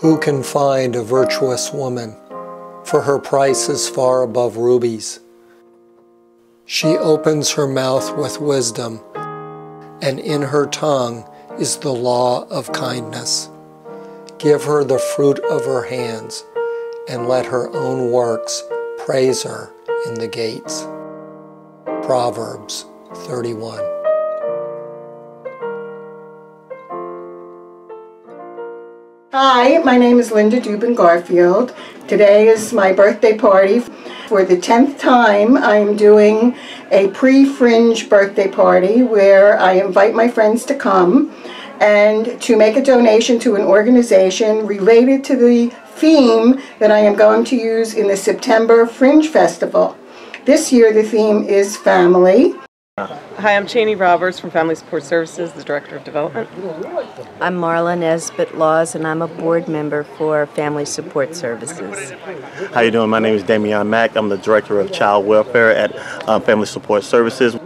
Who can find a virtuous woman? For her price is far above rubies. She opens her mouth with wisdom, and in her tongue is the law of kindness. Give her the fruit of her hands, and let her own works praise her in the gates. Proverbs 31. Hi, my name is Linda Dubin Garfield. Today is my birthday party. For the 10th time, I'm doing a pre-Fringe birthday party where I invite my friends to come and to make a donation to an organization related to the theme that I am going to use in the September Fringe Festival. This year the theme is family. Hi, I'm Cheney Roberts from Family Support Services, the Director of Development. I'm Marla Nesbitt Laws, and I'm a board member for Family Support Services. How you doing? My name is Damian Mack. I'm the Director of Child Welfare at Family Support Services.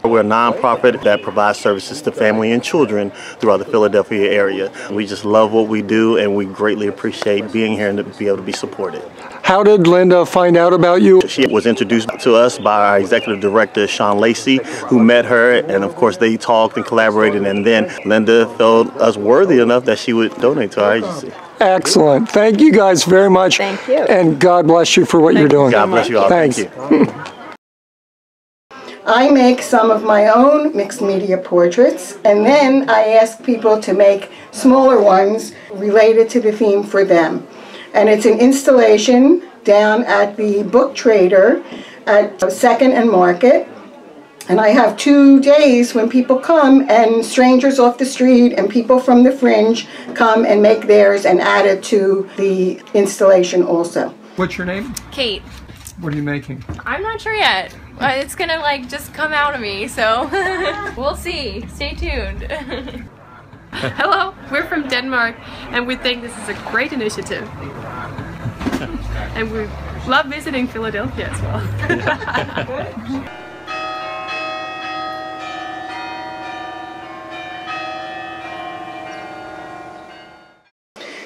We're a nonprofit that provides services to family and children throughout the Philadelphia area. We just love what we do, and we greatly appreciate being here and to be able to be supported. How did Linda find out about you? She was introduced to us by our Executive Director, Sean Lacey, who met her, and of course they talked and collaborated, and then Linda felt us worthy enough that she would donate to our agency. Excellent. Thank you guys very much. Thank you. And God bless you for what you're doing. God bless you all. Thanks. Thank you. I make some of my own mixed media portraits, and then I ask people to make smaller ones related to the theme for them. And it's an installation down at the Book Trader at 2nd and Market. And I have 2 days when people come, and strangers off the street and people from the Fringe come and make theirs and add it to the installation also. What's your name? Kate. What are you making? I'm not sure yet. It's gonna just come out of me, so we'll see. Stay tuned. Hello, we're from Denmark, and we think this is a great initiative. And we love visiting Philadelphia as well.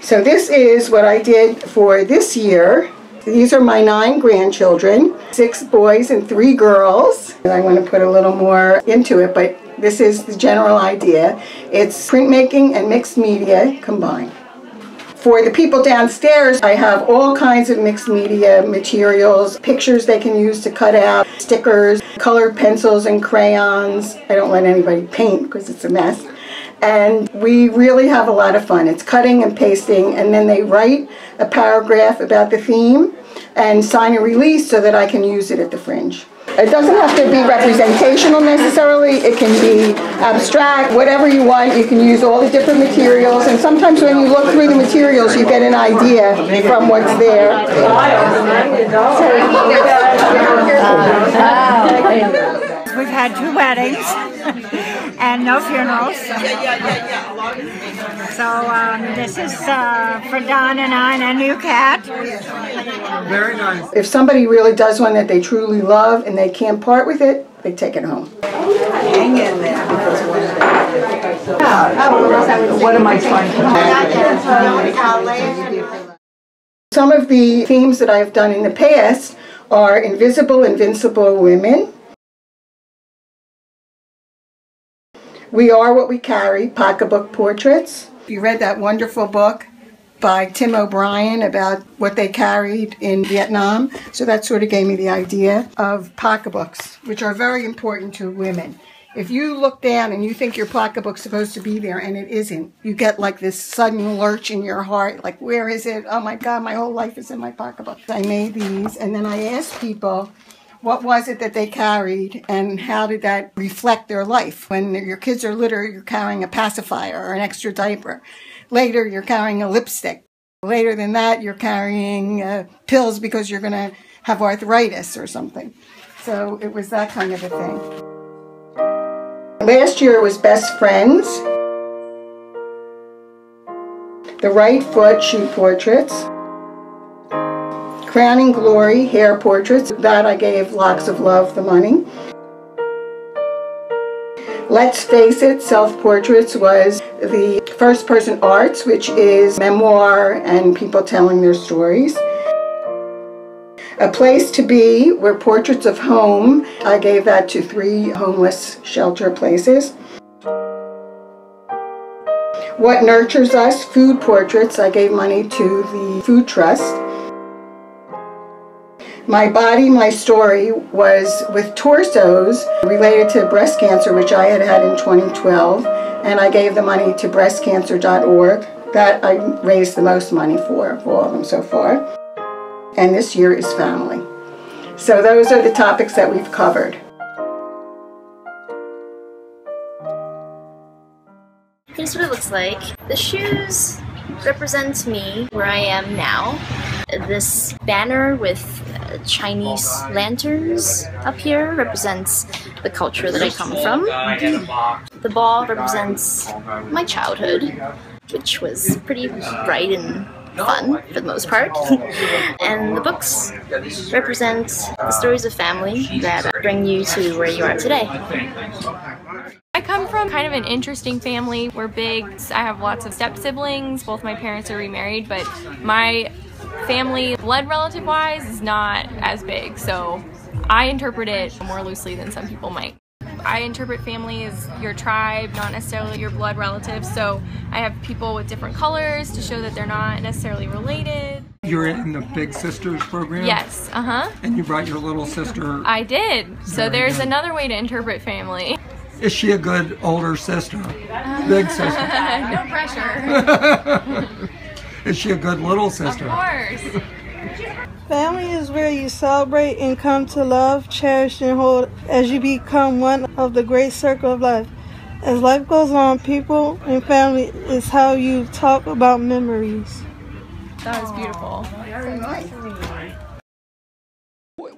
So this is what I did for this year. These are my 9 grandchildren, 6 boys and 3 girls. And I want to put a little more into it, but this is the general idea. It's printmaking and mixed media combined. For the people downstairs, I have all kinds of mixed media materials, pictures they can use to cut out, stickers, colored pencils and crayons. I don't let anybody paint because it's a mess. And we really have a lot of fun. It's cutting and pasting, and then they write a paragraph about the theme and sign a release so that I can use it at the Fringe. It doesn't have to be representational necessarily. It can be abstract, whatever you want. You can use all the different materials, and sometimes when you look through the materials, you get an idea from what's there. We've had 2 weddings and no funerals. So this is for Don and I and a new cat. Very nice. If somebody really does one that they truly love and they can't part with it, they take it home. Hang in there. What am I trying to do? Some of the themes that I've done in the past are invisible, invincible women. We are what we carry, pocketbook portraits. You read that wonderful book by Tim O'Brien about what they carried in Vietnam. So that sort of gave me the idea of pocketbooks, which are very important to women. If you look down and you think your pocketbook's supposed to be there and it isn't, you get like this sudden lurch in your heart, like, where is it? Oh my God, my whole life is in my pocketbook. I made these, and then I asked people, what was it that they carried, and how did that reflect their life? When your kids are little, you're carrying a pacifier or an extra diaper. Later, you're carrying a lipstick. Later than that, you're carrying pills because you're going to have arthritis or something. So it was that kind of a thing. Last year was Best Friends. The Right Foot Shoe Portraits. Crowning Glory hair portraits. That I gave Locks of Love the money. Let's Face It, Self-Portraits was the first-person arts, which is memoir and people telling their stories. A Place to Be were portraits of home. I gave that to 3 homeless shelter places. What Nurtures Us, food portraits. I gave money to the Food Trust. My Body, My Story was with torsos related to breast cancer, which I had had in 2012, and I gave the money to breastcancer.org. That I raised the most money for of all of them so far. And this year is family. So those are the topics that we've covered. Here's what it looks like. The shoes represent me where I am now. This banner with Chinese lanterns up here represents the culture that I come from. The ball represents my childhood, which was pretty bright and fun for the most part. And the books represent the stories of family that bring you to where you are today. I come from kind of an interesting family. We're big. I have lots of step siblings. Both my parents are remarried, but my family, blood relative wise, is not as big. So I interpret it more loosely than some people might. I interpret family as your tribe, not necessarily your blood relatives. So I have people with different colors to show that they're not necessarily related. You're in the Big Sisters program? Yes, And you brought your little sister? I did. So there's another way to interpret family. Is she a good older sister? Big sister? No pressure. Is she a good little sister? Of course. Family is where you celebrate and come to love, cherish, and hold as you become one of the great circle of life. As life goes on, people and family is how you talk about memories. That was beautiful. Very nice.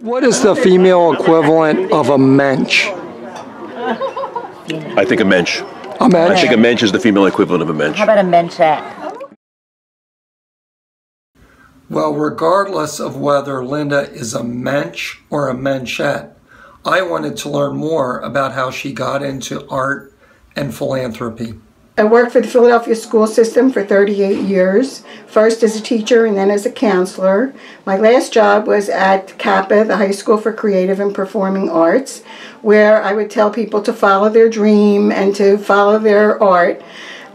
What is the female equivalent of a mensch? I think a mensch. A mensch? I think a mensch is the female equivalent of a mensch. How about a menschette? Well, regardless of whether Linda is a mensch or a menschette, I wanted to learn more about how she got into art and philanthropy. I worked for the Philadelphia school system for 38 years, first as a teacher and then as a counselor. My last job was at Kappa, the High School for Creative and Performing Arts, where I would tell people to follow their dream and to follow their art.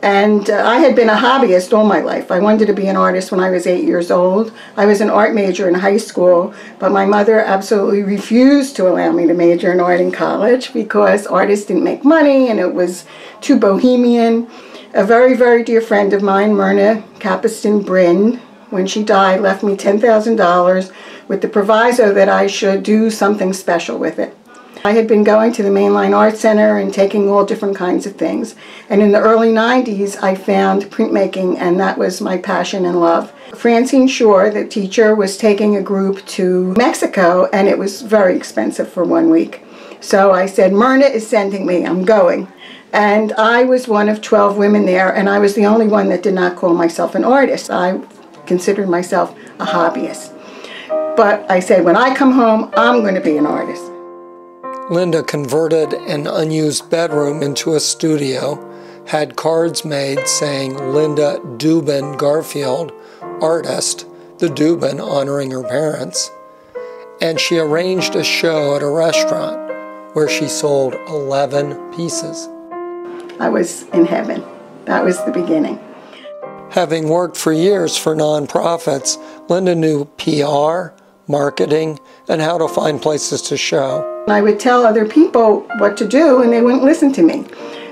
And I had been a hobbyist all my life. I wanted to be an artist when I was 8 years old. I was an art major in high school, but my mother absolutely refused to allow me to major in art in college because artists didn't make money and it was too bohemian. A very, very dear friend of mine, Myrna Capiston Bryn, when she died, left me $10,000 with the proviso that I should do something special with it. I had been going to the Mainline Art Center and taking all different kinds of things. And in the early 90s, I found printmaking, and that was my passion and love. Francine Shore, the teacher, was taking a group to Mexico, and it was very expensive for 1 week. So I said, Myrna is sending me, I'm going. And I was one of 12 women there, and I was the only one that did not call myself an artist. I considered myself a hobbyist. But I said, when I come home, I'm going to be an artist. Linda converted an unused bedroom into a studio, had cards made saying Linda Dubin Garfield, artist, the Dubin honoring her parents, and she arranged a show at a restaurant where she sold 11 pieces. I was in heaven. That was the beginning. Having worked for years for nonprofits, Linda knew PR, marketing, and how to find places to show. I would tell other people what to do and they wouldn't listen to me.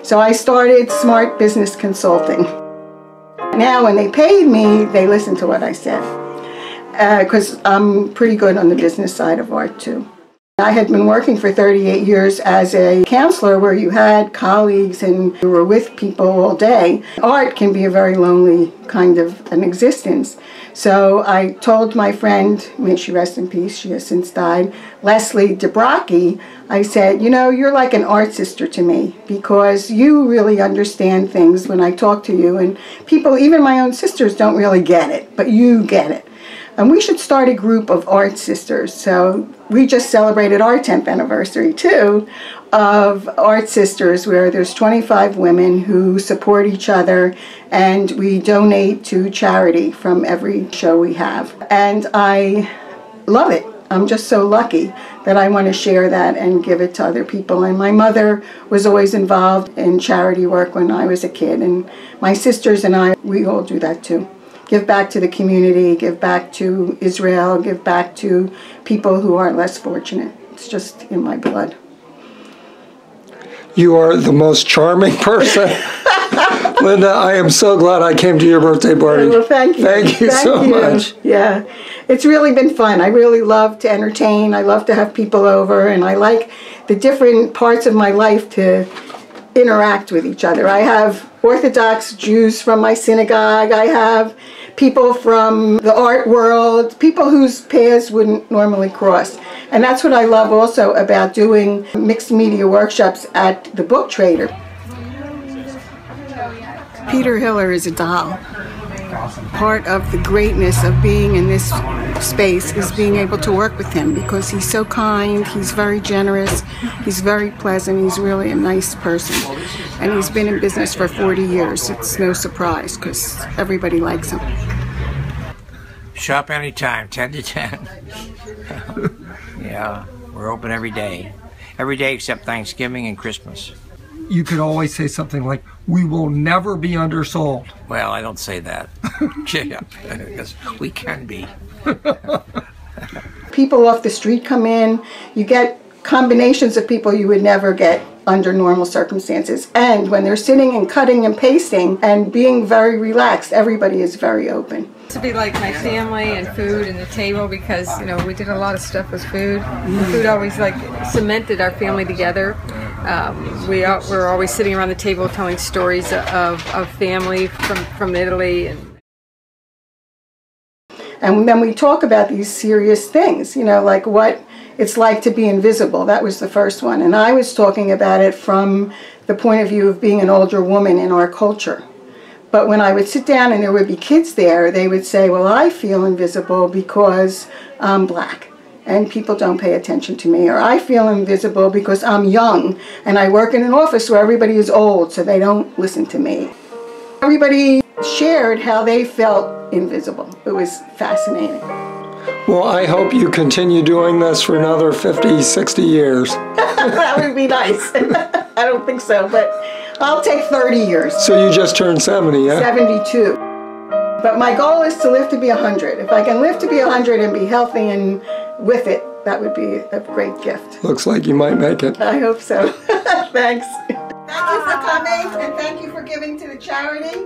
So I started Smart Business Consulting. Now when they paid me, they listened to what I said. Because I'm pretty good on the business side of art too. I had been working for 38 years as a counselor where you had colleagues and you were with people all day. Art can be a very lonely kind of an existence. So I told my friend, may she rest in peace, she has since died, Leslie DeBrocchi, I said, you know, you're like an art sister to me because you really understand things when I talk to you, and people, even my own sisters, don't really get it, but you get it. And we should start a group of art sisters. So we just celebrated our 10th anniversary too of Art Sisters where there's 25 women who support each other, and we donate to charity from every show we have. And I love it. I'm just so lucky that I want to share that and give it to other people. And my mother was always involved in charity work when I was a kid, and my sisters and I, we all do that too. Give back to the community, give back to Israel, give back to people who are less fortunate. It's just in my blood. You are the most charming person. Linda, I am so glad I came to your birthday party. Well, thank you. Thank you so much. Yeah, it's really been fun. I really love to entertain. I love to have people over, and I like the different parts of my life to interact with each other. I have Orthodox Jews from my synagogue. I have people from the art world, people whose paths wouldn't normally cross. And that's what I love also about doing mixed media workshops at the Book Trader. Peter Hiller is a doll. Part of the greatness of being in this space is being able to work with him because he's so kind, he's very generous, he's very pleasant, he's really a nice person. And he's been in business for 40 years. It's no surprise because everybody likes him. Shop anytime, 10 to 10. Yeah, we're open every day. Every day except Thanksgiving and Christmas. You could always say something like, "We will never be undersold." Well, I don't say that. Yeah, because we can be. People off the street come in. You get combinations of people you would never get under normal circumstances. And when they're sitting and cutting and pasting and being very relaxed, everybody is very open. To be like my family and food and the table, because we did a lot of stuff with food. The food always cemented our family together. We're always sitting around the table telling stories of family from Italy. And then we talk about these serious things, like what it's like to be invisible. That was the first one. And I was talking about it from the point of view of being an older woman in our culture. But when I would sit down and there would be kids there, they would say, well, I feel invisible because I'm black and people don't pay attention to me. Or I feel invisible because I'm young and I work in an office where everybody is old, so they don't listen to me. Everybody shared how they felt invisible. It was fascinating. Well, I hope you continue doing this for another 50, 60 years. That would be nice. I don't think so, but I'll take 30 years. So you just turned 70, yeah? 72. But my goal is to live to be 100. If I can live to be 100 and be healthy and with it, that would be a great gift. Looks like you might make it. I hope so. Thanks. Thank you for coming, and thank you for giving to the charity.